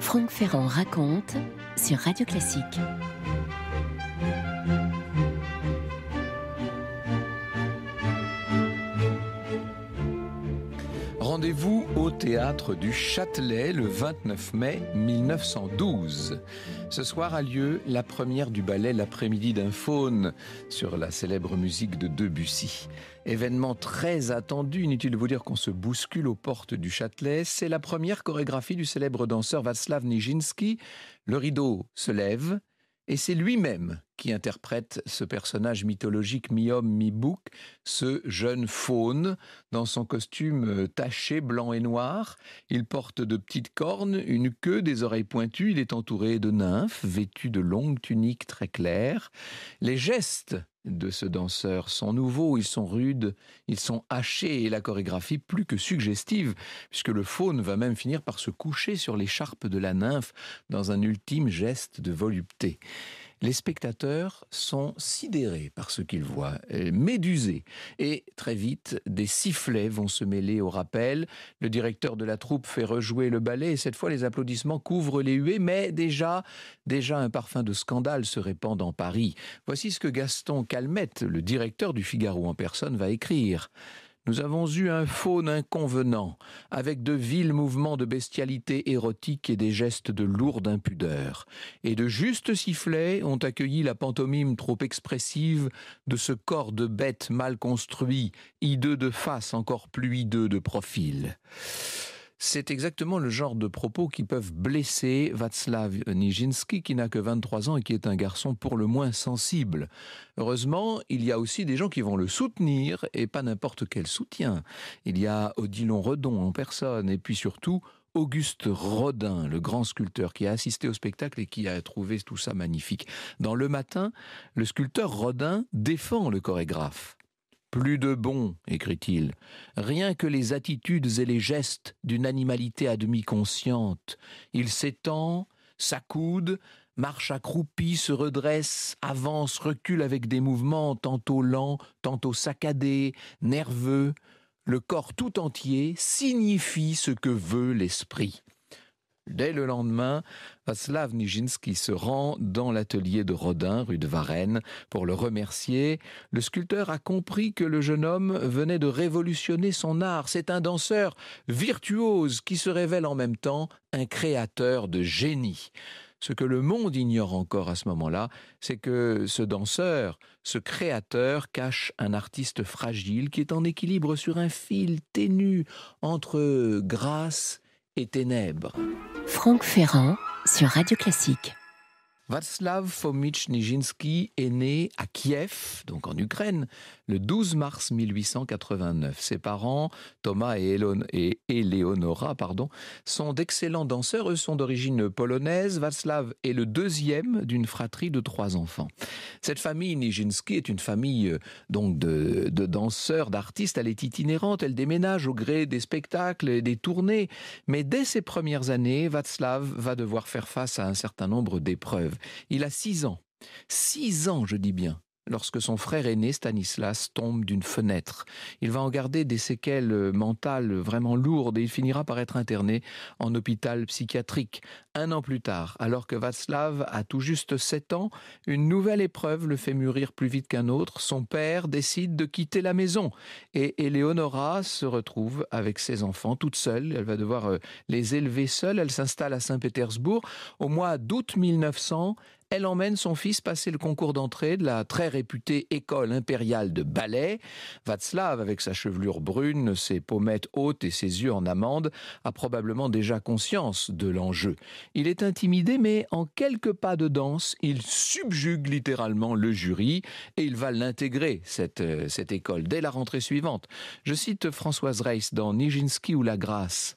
Franck Ferrand raconte sur Radio Classique. Rendez-vous au théâtre du Châtelet le 29 mai 1912. Ce soir a lieu la première du ballet L'après-midi d'un faune sur la célèbre musique de Debussy. Événement très attendu, inutile de vous dire qu'on se bouscule aux portes du Châtelet. C'est la première chorégraphie du célèbre danseur Václav Nijinsky. Le rideau se lève et c'est lui-même qui interprète ce personnage mythologique mi-homme, mi-bouc, ce jeune faune, dans son costume taché blanc et noir. Il porte de petites cornes, une queue, des oreilles pointues. Il est entouré de nymphes, vêtues de longues tuniques très claires. Les gestes de ce danseur sont nouveaux, ils sont rudes, ils sont hachés, et la chorégraphie plus que suggestive, puisque le faune va même finir par se coucher sur l'écharpe de la nymphe dans un ultime geste de volupté. Les spectateurs sont sidérés par ce qu'ils voient, médusés. Et très vite, des sifflets vont se mêler au rappel. Le directeur de la troupe fait rejouer le ballet et cette fois, les applaudissements couvrent les huées. Mais déjà un parfum de scandale se répand dans Paris. Voici ce que Gaston Calmette, le directeur du Figaro en personne, va écrire. Nous avons eu un faune inconvenant, avec de vils mouvements de bestialité érotique et des gestes de lourde impudeur. Et de justes sifflets ont accueilli la pantomime trop expressive de ce corps de bête mal construit, hideux de face, encore plus hideux de profil. C'est exactement le genre de propos qui peuvent blesser Václav Nijinsky, qui n'a que 23 ans et qui est un garçon pour le moins sensible. Heureusement, il y a aussi des gens qui vont le soutenir, et pas n'importe quel soutien. Il y a Odilon Redon en personne, et puis surtout Auguste Rodin, le grand sculpteur qui a assisté au spectacle et qui a trouvé tout ça magnifique. Dans Le Matin, le sculpteur Rodin défend le chorégraphe. Plus de bon, écrit-il, rien que les attitudes et les gestes d'une animalité à demi consciente. Il s'étend, s'accoude, marche accroupi, se redresse, avance, recule avec des mouvements tantôt lents, tantôt saccadés, nerveux. Le corps tout entier signifie ce que veut l'esprit. Dès le lendemain, Václav Nijinsky se rend dans l'atelier de Rodin, rue de Varennes, pour le remercier. Le sculpteur a compris que le jeune homme venait de révolutionner son art. C'est un danseur virtuose qui se révèle en même temps un créateur de génie. Ce que le monde ignore encore à ce moment-là, c'est que ce danseur, ce créateur, cache un artiste fragile qui est en équilibre sur un fil ténu entre grâce et ténèbres. Franck Ferrand sur Radio Classique. Václav Fomich Nijinsky est né à Kiev, donc en Ukraine, le 12 mars 1889. Ses parents, Thomas et Eleonora, sont d'excellents danseurs. Eux sont d'origine polonaise. Václav est le deuxième d'une fratrie de 3 enfants. Cette famille Nijinsky est une famille donc de danseurs, d'artistes. Elle est itinérante, elle déménage au gré des spectacles et des tournées. Mais dès ses premières années, Václav va devoir faire face à un certain nombre d'épreuves. Il a 6 ans. 6 ans, je dis bien, lorsque son frère aîné, Stanislas, tombe d'une fenêtre. Il va en garder des séquelles mentales vraiment lourdes et il finira par être interné en hôpital psychiatrique. 1 an plus tard, alors que Václav a tout juste 7 ans, une nouvelle épreuve le fait mûrir plus vite qu'un autre. Son père décide de quitter la maison et Eleonora se retrouve avec ses enfants toute seule. Elle va devoir les élever seule. Elle s'installe à Saint-Pétersbourg. Au mois d'août 1900, elle emmène son fils passer le concours d'entrée de la très réputée école impériale de ballet. Václav, avec sa chevelure brune, ses pommettes hautes et ses yeux en amande, a probablement déjà conscience de l'enjeu. Il est intimidé, mais en quelques pas de danse, il subjugue littéralement le jury et il va l'intégrer, cette école, dès la rentrée suivante. Je cite Françoise Reiss dans Nijinsky ou la grâce.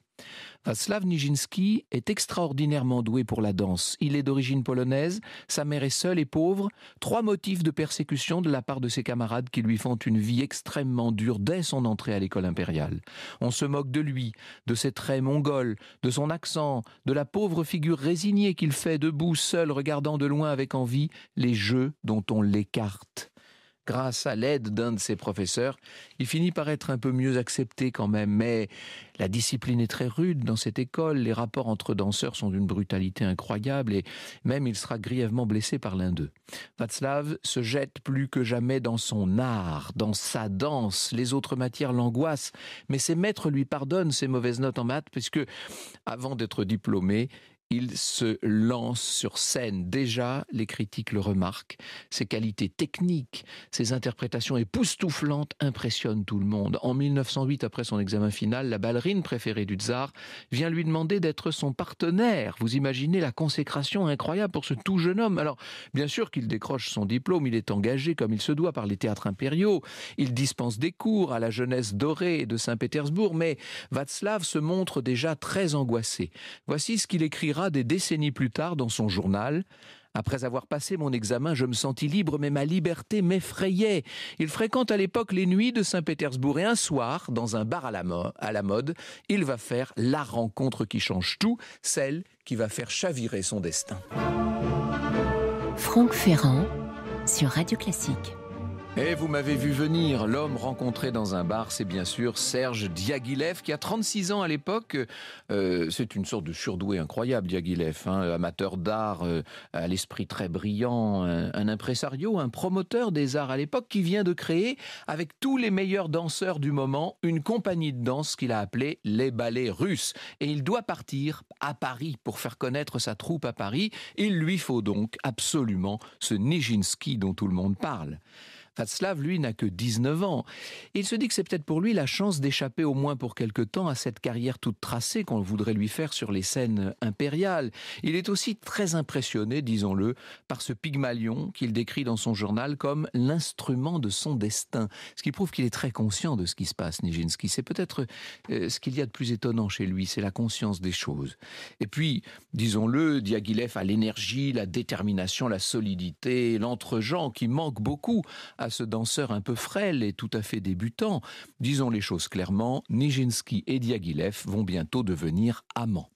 Václav Nijinsky est extraordinairement doué pour la danse. Il est d'origine polonaise, sa mère est seule et pauvre. 3 motifs de persécution de la part de ses camarades qui lui font une vie extrêmement dure dès son entrée à l'école impériale. On se moque de lui, de ses traits mongols, de son accent, de la pauvre figure résignée qu'il fait debout, seul, regardant de loin avec envie les jeux dont on l'écarte. Grâce à l'aide d'un de ses professeurs, il finit par être un peu mieux accepté quand même. Mais la discipline est très rude dans cette école. Les rapports entre danseurs sont d'une brutalité incroyable et même il sera grièvement blessé par l'un d'eux. Václav se jette plus que jamais dans son art, dans sa danse. Les autres matières l'angoissent, mais ses maîtres lui pardonnent ses mauvaises notes en maths puisque, avant d'être diplômé, il se lance sur scène. Déjà, les critiques le remarquent. Ses qualités techniques, ses interprétations époustouflantes impressionnent tout le monde. En 1908, après son examen final, la ballerine préférée du tsar vient lui demander d'être son partenaire. Vous imaginez la consécration incroyable pour ce tout jeune homme. Alors, bien sûr qu'il décroche son diplôme, il est engagé comme il se doit par les théâtres impériaux. Il dispense des cours à la jeunesse dorée de Saint-Pétersbourg, mais Václav se montre déjà très angoissé. Voici ce qu'il écrira des décennies plus tard dans son journal. Après avoir passé mon examen, je me sentis libre, mais ma liberté m'effrayait. Il fréquente à l'époque les nuits de Saint-Pétersbourg et un soir, dans un bar à la mode, il va faire la rencontre qui change tout, celle qui va faire chavirer son destin. Franck Ferrand sur Radio Classique. Et vous m'avez vu venir, l'homme rencontré dans un bar, c'est bien sûr Serge Diaghilev, qui a 36 ans à l'époque. C'est une sorte de surdoué incroyable, Diaghilev, amateur d'art, à l'esprit très brillant, un impresario, un promoteur des arts à l'époque, qui vient de créer, avec tous les meilleurs danseurs du moment, une compagnie de danse qu'il a appelée les Ballets Russes. Et il doit partir à Paris pour faire connaître sa troupe à Paris. Il lui faut donc absolument ce Nijinsky dont tout le monde parle. Václav, lui, n'a que 19 ans. Il se dit que c'est peut-être pour lui la chance d'échapper au moins pour quelque temps à cette carrière toute tracée qu'on voudrait lui faire sur les scènes impériales. Il est aussi très impressionné, disons-le, par ce Pygmalion qu'il décrit dans son journal comme l'instrument de son destin. Ce qui prouve qu'il est très conscient de ce qui se passe, Nijinsky. C'est peut-être ce qu'il y a de plus étonnant chez lui, c'est la conscience des choses. Et puis, disons-le, Diaghilev a l'énergie, la détermination, la solidité, l'entre-gens qui manquent beaucoup à ce danseur un peu frêle et tout à fait débutant. Disons les choses clairement, Nijinsky et Diaghilev vont bientôt devenir amants.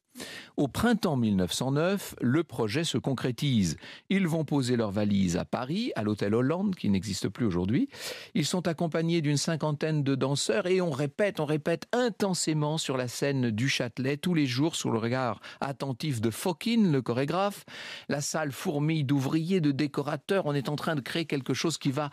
Au printemps 1909, le projet se concrétise. Ils vont poser leurs valises à Paris, à l'hôtel Hollande, qui n'existe plus aujourd'hui. Ils sont accompagnés d'une 50aine de danseurs et on répète intensément sur la scène du Châtelet, tous les jours sous le regard attentif de Fokine, le chorégraphe. La salle fourmille d'ouvriers, de décorateurs. On est en train de créer quelque chose qui va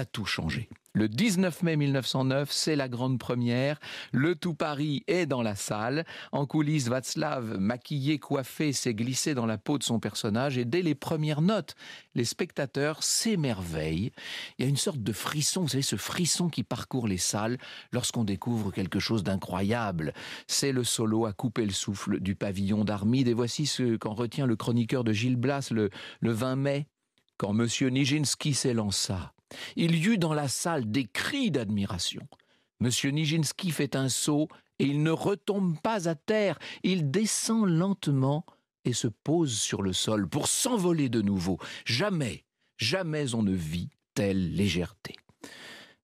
tout changer. Le 19 mai 1909, c'est la grande première. Le tout Paris est dans la salle. En coulisses, Václav, maquillé, coiffé, s'est glissé dans la peau de son personnage. Et dès les premières notes, les spectateurs s'émerveillent. Il y a une sorte de frisson, vous savez, ce frisson qui parcourt les salles lorsqu'on découvre quelque chose d'incroyable. C'est le solo à couper le souffle du pavillon d'Armide. Et voici ce qu'en retient le chroniqueur de Gil Blas le 20 mai. Quand M. Nijinsky s'élança, il y eut dans la salle des cris d'admiration. M. Nijinsky fait un saut et il ne retombe pas à terre. Il descend lentement et se pose sur le sol pour s'envoler de nouveau. Jamais on ne vit telle légèreté.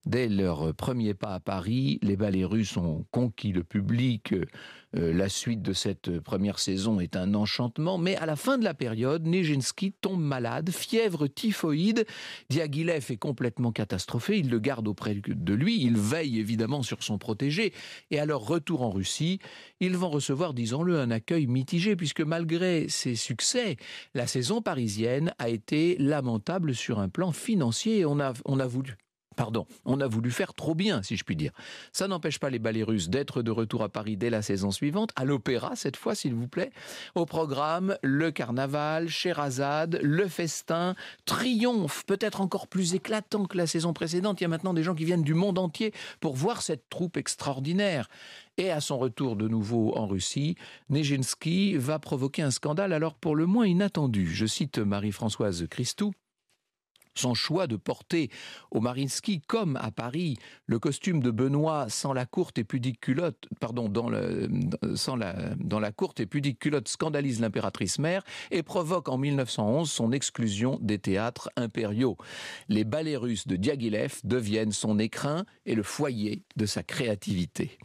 Dès leur premier pas à Paris, les ballets russes ont conquis le public. La suite de cette première saison est un enchantement, mais à la fin de la période, Nijinsky tombe malade, fièvre typhoïde. Diaghilev est complètement catastrophé, il le garde auprès de lui, il veille évidemment sur son protégé. Et à leur retour en Russie, ils vont recevoir, disons-le, un accueil mitigé, puisque malgré ses succès, la saison parisienne a été lamentable sur un plan financier et on a voulu faire trop bien, si je puis dire. Ça n'empêche pas les ballets russes d'être de retour à Paris dès la saison suivante, à l'opéra cette fois, s'il vous plaît. Au programme, le carnaval, Scheherazade, le festin, triomphe, peut-être encore plus éclatant que la saison précédente. Il y a maintenant des gens qui viennent du monde entier pour voir cette troupe extraordinaire. Et à son retour de nouveau en Russie, Nijinsky va provoquer un scandale alors pour le moins inattendu. Je cite Marie-Françoise Christou. Son choix de porter au Mariinsky, comme à Paris, le costume de Benoît sans la courte et pudique culotte, dans la courte et pudique culotte scandalise l'impératrice mère et provoque en 1911 son exclusion des théâtres impériaux. Les ballets russes de Diaghilev deviennent son écrin et le foyer de sa créativité.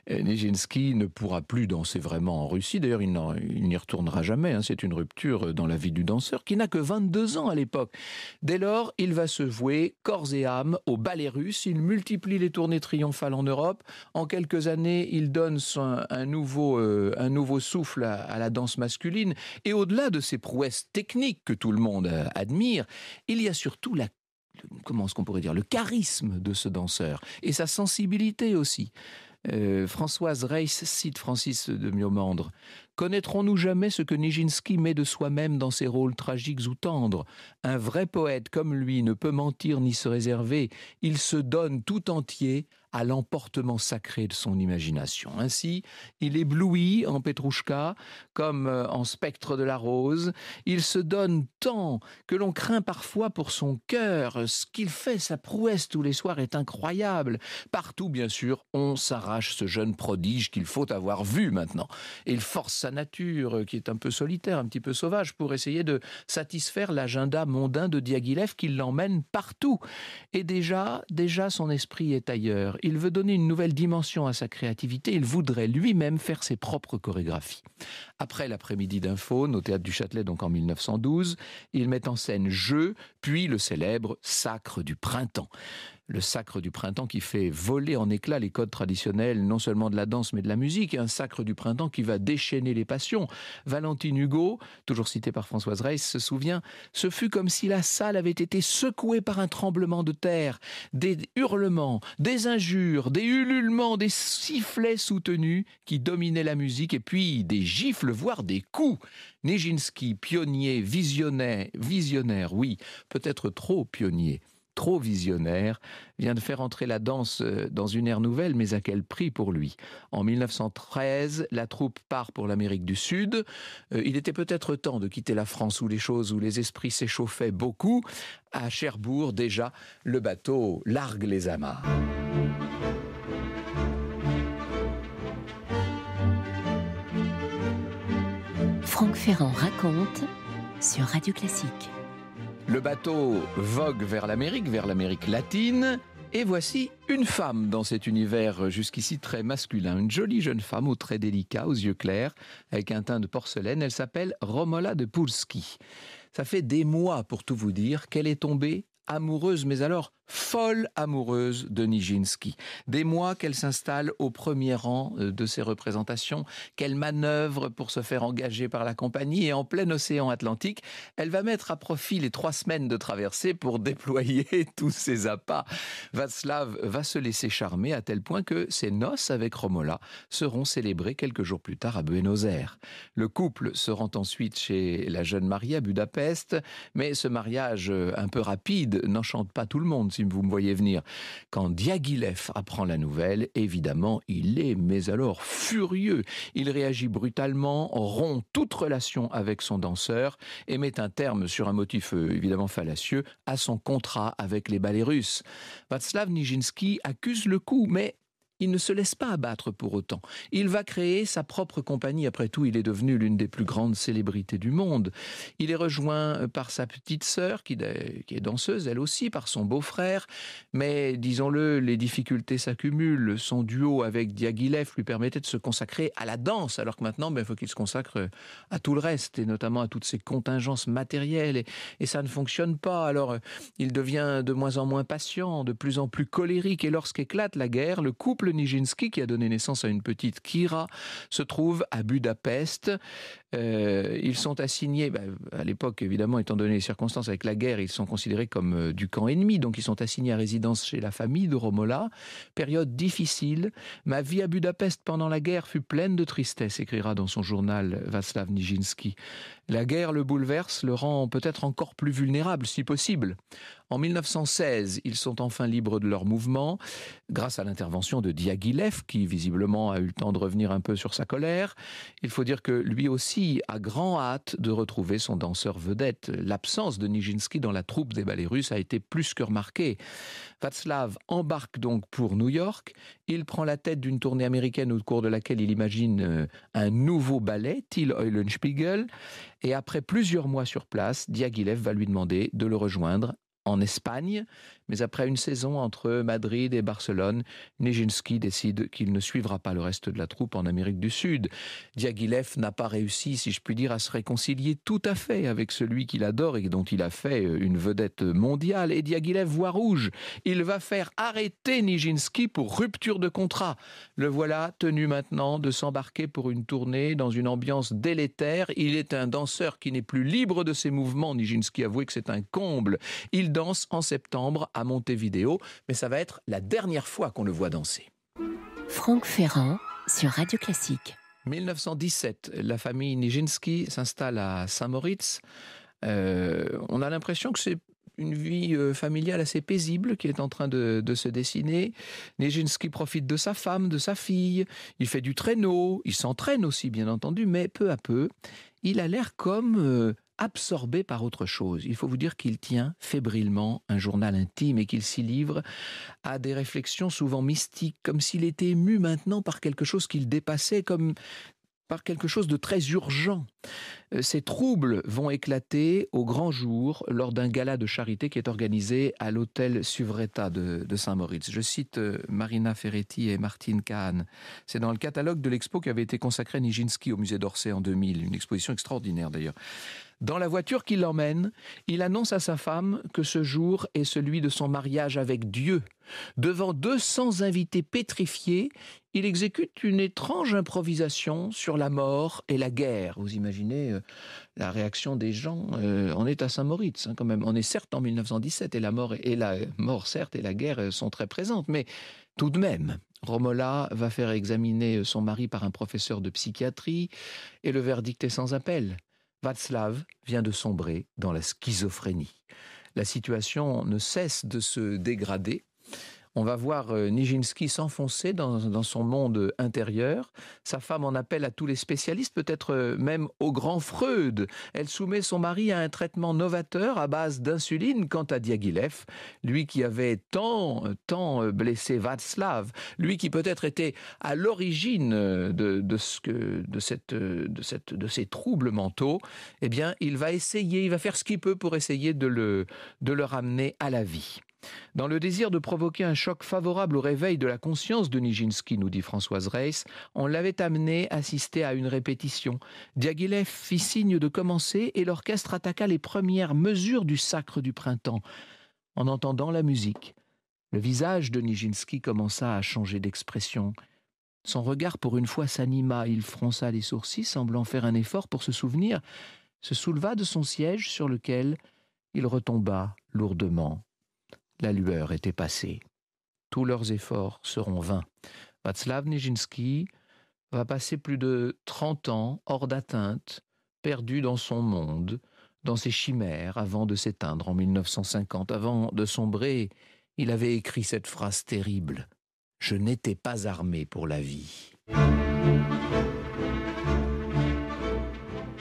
Nijinsky ne pourra plus danser vraiment en Russie. D'ailleurs, il n'y retournera jamais. C'est une rupture dans la vie du danseur qui n'a que 22 ans à l'époque. Dès lors, il va se vouer corps et âme au ballet russe. Il multiplie les tournées triomphales en Europe. En quelques années, il donne un nouveau souffle à la danse masculine. Et au-delà de ces prouesses techniques que tout le monde admire, il y a surtout comment est-ce qu'on pourrait dire, le charisme de ce danseur et sa sensibilité aussi. Françoise Reiss cite Francis de Miomandre. « Connaîtrons-nous jamais ce que Nijinsky met de soi-même dans ses rôles tragiques ou tendres ? Un vrai poète comme lui ne peut mentir ni se réserver. Il se donne tout entier à l'emportement sacré de son imagination. Ainsi, il éblouit en Petrouchka comme en Spectre de la Rose. Il se donne tant que l'on craint parfois pour son cœur. Ce qu'il fait, sa prouesse tous les soirs est incroyable. Partout, bien sûr, on s'arrache ce jeune prodige qu'il faut avoir vu maintenant. Et il force sa nature, qui est un peu solitaire, un petit peu sauvage, pour essayer de satisfaire l'agenda mondain de Diaghilev qui l'emmène partout. Et déjà, son esprit est ailleurs. Il veut donner une nouvelle dimension à sa créativité. Il voudrait lui-même faire ses propres chorégraphies. Après l'après-midi d'un faune, au Théâtre du Châtelet, donc en 1912, il met en scène Jeux, puis le célèbre Sacre du Printemps. Le Sacre du Printemps qui fait voler en éclats les codes traditionnels, non seulement de la danse mais de la musique, et un Sacre du Printemps qui va déchaîner les passions. Valentine Hugo, toujours citée par Françoise Reiss, se souvient, ce fut comme si la salle avait été secouée par un tremblement de terre, des hurlements, des injures, des ululements, des sifflets soutenus qui dominaient la musique, et puis des gifles, voire des coups. Nijinsky, pionnier, visionnaire, oui, peut-être trop pionnier, trop visionnaire, vient de faire entrer la danse dans une ère nouvelle, mais à quel prix pour lui ? En 1913, la troupe part pour l'Amérique du Sud. Il était peut-être temps de quitter la France où les esprits s'échauffaient beaucoup. À Cherbourg, déjà, le bateau largue les amarres. Franck Ferrand raconte sur Radio Classique. Le bateau vogue vers l'Amérique latine, et voici une femme dans cet univers jusqu'ici très masculin. Une jolie jeune femme aux traits délicats, aux yeux clairs, avec un teint de porcelaine. Elle s'appelle Romola de Pulski. Ça fait des mois, pour tout vous dire, qu'elle est tombée amoureuse, mais alors folle amoureuse de Nijinsky. Des mois qu'elle s'installe au premier rang de ses représentations, qu'elle manœuvre pour se faire engager par la compagnie, et en plein océan Atlantique, elle va mettre à profit les 3 semaines de traversée pour déployer tous ses appas. Václav va se laisser charmer à tel point que ses noces avec Romola seront célébrées quelques jours plus tard à Buenos Aires. Le couple se rend ensuite chez la jeune mariée à Budapest, mais ce mariage un peu rapide n'enchante pas tout le monde, si vous me voyez venir. Quand Diaghilev apprend la nouvelle, évidemment, il est, mais alors, furieux. Il réagit brutalement, rompt toute relation avec son danseur et met un terme, sur un motif évidemment fallacieux, à son contrat avec les ballets russes. Václav Nijinsky accuse le coup, mais il ne se laisse pas abattre pour autant. Il va créer sa propre compagnie. Après tout, il est devenu l'une des plus grandes célébrités du monde. Il est rejoint par sa petite sœur, qui est danseuse, elle aussi, par son beau-frère. Mais, disons-le, les difficultés s'accumulent. Son duo avec Diaghilev lui permettait de se consacrer à la danse, alors que maintenant, il faut qu'il se consacre à tout le reste, et notamment à toutes ses contingences matérielles. Et ça ne fonctionne pas. Alors, il devient de moins en moins patient, de plus en plus colérique. Et lorsqu'éclate la guerre, le couple Nijinsky, qui a donné naissance à une petite Kira, se trouve à Budapest. Ils sont assignés, à l'époque évidemment, étant donné les circonstances avec la guerre, ils sont considérés comme du camp ennemi, donc ils sont assignés à résidence chez la famille de Romola. Période difficile. Ma vie à Budapest pendant la guerre fut pleine de tristesse, écrira dans son journal Václav Nijinsky. La guerre le bouleverse, le rend peut-être encore plus vulnérable, si possible. En 1916, ils sont enfin libres de leur mouvement, grâce à l'intervention de Diaghilev, qui visiblement a eu le temps de revenir un peu sur sa colère. Il faut dire que lui aussi a grand hâte de retrouver son danseur vedette. L'absence de Nijinsky dans la troupe des ballets russes a été plus que remarquée. Václav embarque donc pour New York. Il prend la tête d'une tournée américaine au cours de laquelle il imagine un nouveau ballet, Till Eulenspiegel. Et après plusieurs mois sur place, Diaghilev va lui demander de le rejoindre en Espagne, Mais après une saison entre Madrid et Barcelone, Nijinsky décide qu'il ne suivra pas le reste de la troupe en Amérique du Sud. Diaghilev n'a pas réussi, si je puis dire, à se réconcilier tout à fait avec celui qu'il adore et dont il a fait une vedette mondiale. Et Diaghilev voit rouge. Il va faire arrêter Nijinsky pour rupture de contrat. Le voilà tenu maintenant de s'embarquer pour une tournée dans une ambiance délétère. Il est un danseur qui n'est plus libre de ses mouvements. Nijinsky avouait que c'est un comble. Il danse en septembre à Montevideo, mais ça va être la dernière fois qu'on le voit danser. Franck Ferrand sur Radio Classique. 1917, la famille Nijinsky s'installe à Saint-Moritz. On a l'impression que c'est une vie familiale assez paisible qui est en train de se dessiner. Nijinsky profite de sa femme, de sa fille. Il fait du traîneau. Il s'entraîne aussi, bien entendu, mais peu à peu, il a l'air comme absorbé par autre chose. Il faut vous dire qu'il tient fébrilement un journal intime et qu'il s'y livre à des réflexions souvent mystiques, comme s'il était ému maintenant par quelque chose qu'il dépassait, comme par quelque chose de très urgent. Ces troubles vont éclater au grand jour lors d'un gala de charité qui est organisé à l'hôtel Suvretta de Saint-Moritz. Je cite Marina Ferretti et Martine Kahn. C'est dans le catalogue de l'expo qui avait été consacrée à Nijinsky au musée d'Orsay en 2000, une exposition extraordinaire d'ailleurs. Dans la voiture qui l'emmène, il annonce à sa femme que ce jour est celui de son mariage avec Dieu. Devant 200 invités pétrifiés, il exécute une étrange improvisation sur la mort et la guerre. Vous imaginez la réaction des gens. On est à Saint-Moritz quand même. On est certes en 1917 et la mort certes et la guerre sont très présentes, mais tout de même, Romola va faire examiner son mari par un professeur de psychiatrie et le verdict est sans appel. Václav vient de sombrer dans la schizophrénie. La situation ne cesse de se dégrader. On va voir Nijinsky s'enfoncer dans son monde intérieur. Sa femme en appelle à tous les spécialistes, peut-être même au grand Freud. Elle soumet son mari à un traitement novateur à base d'insuline. Quant à Diaghilev, lui qui avait tant blessé Václav, lui qui peut-être était à l'origine de ces troubles mentaux, eh bien, il va faire ce qu'il peut pour essayer de le ramener à la vie. Dans le désir de provoquer un choc favorable au réveil de la conscience de Nijinsky, nous dit Françoise Reiss, on l'avait amené assister à une répétition. Diaghilev fit signe de commencer et l'orchestre attaqua les premières mesures du sacre du printemps. En entendant la musique, le visage de Nijinsky commença à changer d'expression. Son regard pour une fois s'anima, il fronça les sourcils, semblant faire un effort pour se souvenir, se souleva de son siège sur lequel il retomba lourdement. La lueur était passée. Tous leurs efforts seront vains. Václav Nijinsky va passer plus de 30 ans hors d'atteinte, perdu dans son monde, dans ses chimères, avant de s'éteindre en 1950. Avant de sombrer, il avait écrit cette phrase terrible : « Je n'étais pas armé pour la vie ».